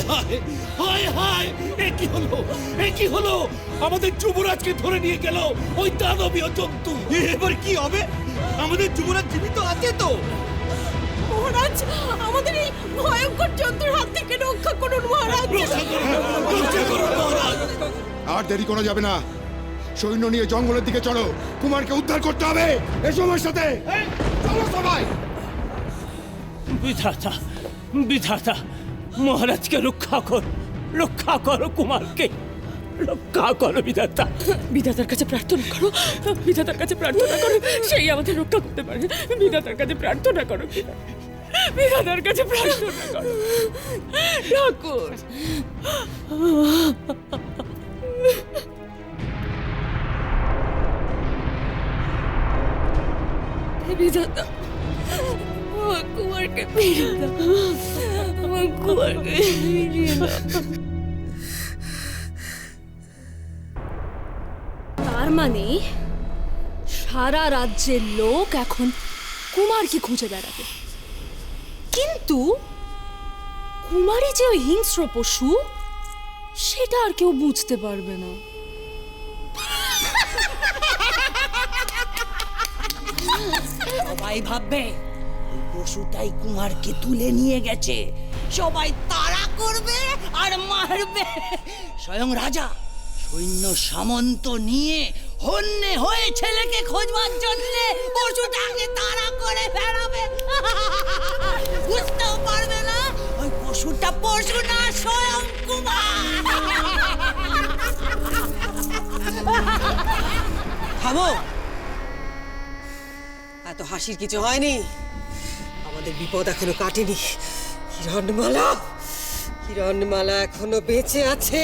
হায় হায় হায় হায়, এ কি হলো? আমাদের যুবরাজকে ধরে নিয়ে গেল ওই দানবীয় জন্তু। এবার কি হবে? আমাদের যুবরাজ জীবিত আছে তো? মহারাজ, আমাদের এই ভয়ঙ্কর জন্তুর হাত থেকে রক্ষা করুন মহারাজ। রক্ষা করুন মহারাজ। আর দেরি করা যাবে না, সৈন্য নিয়ে জঙ্গলের দিকে চলো, কুমারকে উদ্ধার করতে হবে। এসো আমার সাথে, চলো সবাই। বিধাতা বিধাতা, মহারাজকে রক্ষা করো কুমারকে রক্ষা করো বিধাতা। বিধাতার কাছে প্রার্থনা করো, বিধাতার কাছে প্রার্থনা করো, সেই আমাদের রক্ষা করতে পারে। বিধাতার কাছে প্রার্থনা করো, বিধাতার কাছে প্রার্থনা করো ঠাকুর। বিধাতা, আমার কুমারকে ফিরিয়ে দাও, আমার কুমারকে ফিরিয়ে দাও। তার মানে সারা রাজ্যের লোক এখন কুমারকে খুঁজে বেড়াবে, কিন্তু কুমারী যে ওই হিংস্র পশু সেটা আর কেউ বুঝতে পারবে না। সবাই ভাববে এই পশুটাই কুমারকে তুলে নিয়ে গেছে, সবাই তাড়া করবে আর মারবে। স্বয়ং রাজা সৈন্য সামন্ত নিয়ে হন্যে হয়ে ছেলেকে খোঁজবার জন্য পশুটাকে তাড়া করে বেড়াবে। বুঝতেও পারবে না ওই পশুটা পশু না, স্বয়ং কুমার। থামো, এত হাসির কিছু হয়নি। আমাদের বিপদ এখনো কাটেনি। কিরণমালা এখনো বেঁচে আছে।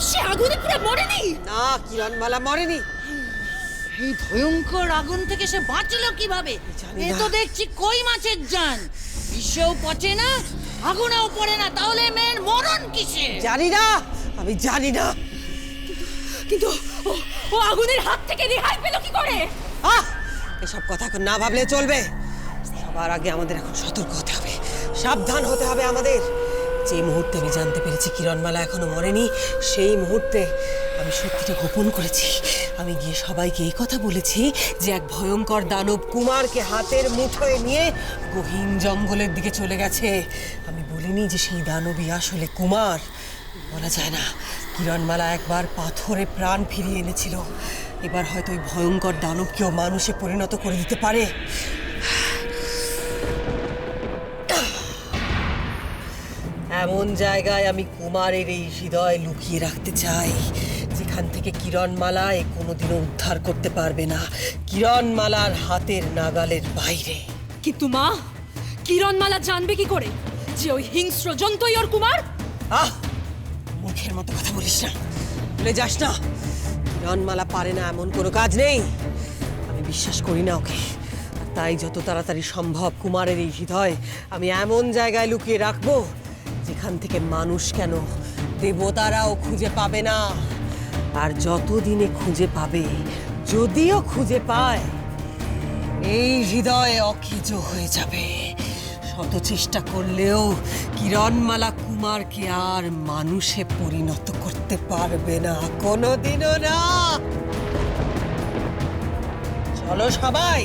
সে আগুনে পুরো মরেনি? না, কিরণমালা মরেনি। এই ভয়ঙ্কর আগুন থেকে সে বাঁচলো কিভাবে? জানি এ না। তো দেখছি কই মাছের জান, বিষেও পচে না, আগুনেও পড়ে না, তাহলে মেয়ের মরণ কিসে? জানি না, আমি জানি না। কিন্তু ও আগুনের হাত থেকে রেহাই পেল কি করে? এসব কথা এখন না ভাবলে চলবে। সবার আগে আমাদের এখন সতর্ক হতে হবে, সাবধান হতে হবে আমাদের। যে মুহূর্তে আমি জানতে পেরেছি কিরণমালা এখনো মরেনি, সেই মুহূর্তে আমি সত্যিটা গোপন করেছি। আমি গিয়ে সবাইকে এই কথা বলেছি যে এক ভয়ঙ্কর দানব কুমারকে হাতের মুঠোয় নিয়ে গহীন জঙ্গলের দিকে চলে গেছে। আমি বলিনি যে সেই দানবই আসলে কুমার। বলা যায় না, কিরণমালা একবার পাথরে প্রাণ ফিরিয়ে এনেছিল, এবার হয়তো ওই ভয়ঙ্কর দানবকেও মানুষে পরিণত করে দিতে পারে। এমন জায়গায় আমি কুমারের এই হৃদয় লুকিয়ে রাখতে চাই যেখান থেকে কিরণমালা এ কোনোদিনও উদ্ধার করতে পারবে না, কিরণমালার হাতের নাগালের বাইরে। কিন্তু মা, কিরণমালা জানবে কি করে যে ওই হিংস্র জন্তুই ওর কুমার? মুখের মতো কথা বলিস না, ভুলে যাস না, কিরণমালা পারে না এমন কোনো কাজ নেই। আমি বিশ্বাস করি না ওকে, তাই যত তাড়াতাড়ি সম্ভব কুমারের এই হৃদয় আমি এমন জায়গায় লুকিয়ে রাখবো যেখান থেকে মানুষ কেন দেবতারাও খুঁজে পাবে না। আর যতদিনে খুঁজে পাবে, যদিও খুঁজে পায়, এই হৃদয় অখিজ হয়ে যাবে। শত চেষ্টা করলেও কিরণমালা কুমারকে আর মানুষে পরিণত করতে পারবে না, কোনোদিনও না। চলো সবাই।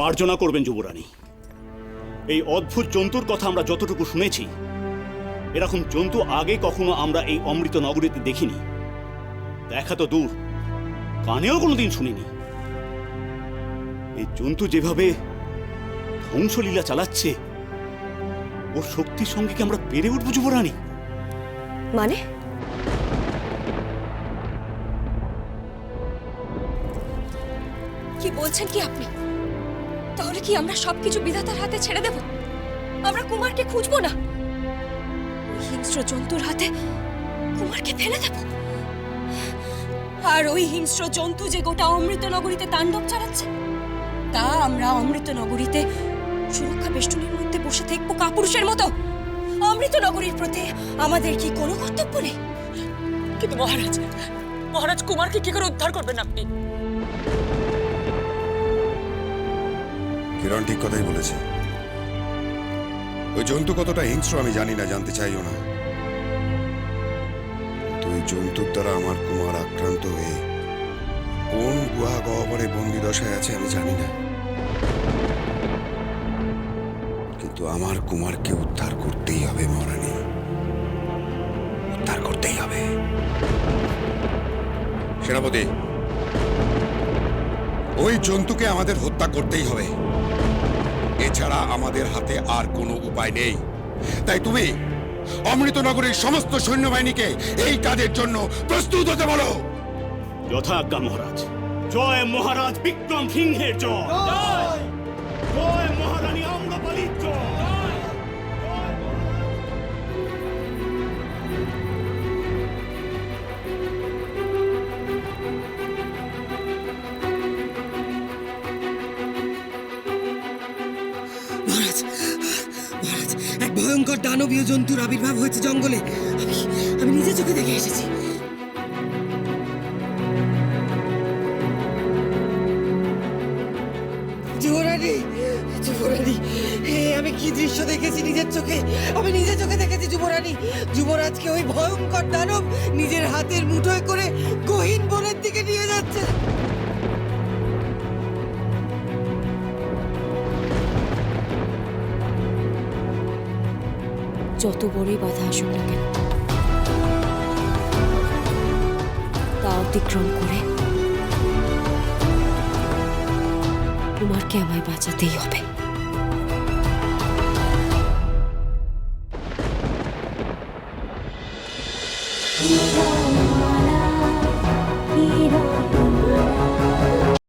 মার্জনা করবেন যুবরানী। এই অদ্ভুত জন্তুর কথা আমরা যতটুকু শুনেছি, এরকম জন্তু আগে কখনো আমরা এই অমৃত নগরীতে দেখিনি। দেখা তো দূর, কানেও কোনোদিন শুনিনি। এই জন্তু যেভাবে ধ্বংসলীলা চালাচ্ছে, ওর শক্তির সঙ্গে কি আমরা পেরে উঠবো যুবরানী? মানে কি বলছেন কি আপনি? তাহলে কি আমরা সবকিছু বিধাতার হাতে ছেড়ে দেব? আমরা কুমারকে খুঁজবো না? ওই হিংস্র জন্তুর হাতে কুমারকে ফেলে দেব? আর ওই হিংস্র জন্তু যে গোটা অমৃত নগরীতে তাণ্ডব চালাচ্ছে, তা আমরা অমৃত নগরীতে সুরক্ষা বেষ্টনীর মধ্যে বসে থাকবো কাপুরুষের মতো? অমৃত নগরীর প্রতি আমাদের কি কোনো কর্তব্য নেই? কিন্তু মহারাজ কুমারকে কি করে উদ্ধার করবেন আপনি? কিরণ ঠিক কথাই বলেছে। ওই জন্তু কতটা হিংস্র আমি জানি না, জানতে চাইও না। তো ওই জন্তুর দ্বারা আমার কুমার আক্রান্ত হয়ে কোন গুহা গহ্বরে বন্দি দশায় আছে আমি জানি না, কিন্তু আমার কুমারকে উদ্ধার করতেই হবে মহারানী, উদ্ধার করতেই হবে। সেনাপতি, ওই জন্তুকে আমাদের হত্যা করতেই হবে, এছাড়া আমাদের হাতে আর কোনো উপায় নেই। তাই তুমি অমৃতনগরের সমস্ত সৈন্যবাহিনীকে এই কাজের জন্য প্রস্তুত হতে বলো। যথাজ্ঞা মহারাজ। জয় মহারাজ বিক্রম সিংহের জয়। জয় মহারানী আম্রপালির জয়। মহারাজ, মহারাজ, এক ভয়ঙ্কর দানবীয় জন্তুর আবির্ভাব হয়েছে জঙ্গলে। আমি নিজে চোখে দেখে এসেছি। যুবরানী, যুবরানী, আমি কি দৃশ্য দেখেছি নিজের চোখে! আমি নিজে চোখে দেখেছি যুবরানী। যুবরাজকে ওই ভয়ঙ্কর দানব নিজের হাতের মুঠোয় করে গহীন বনের দিকে নিয়ে যাচ্ছে। যত বড়ই বাধা আসুক না কেন, তা অতিক্রম করে কুমারকে আমায় বাঁচাতেই হবে।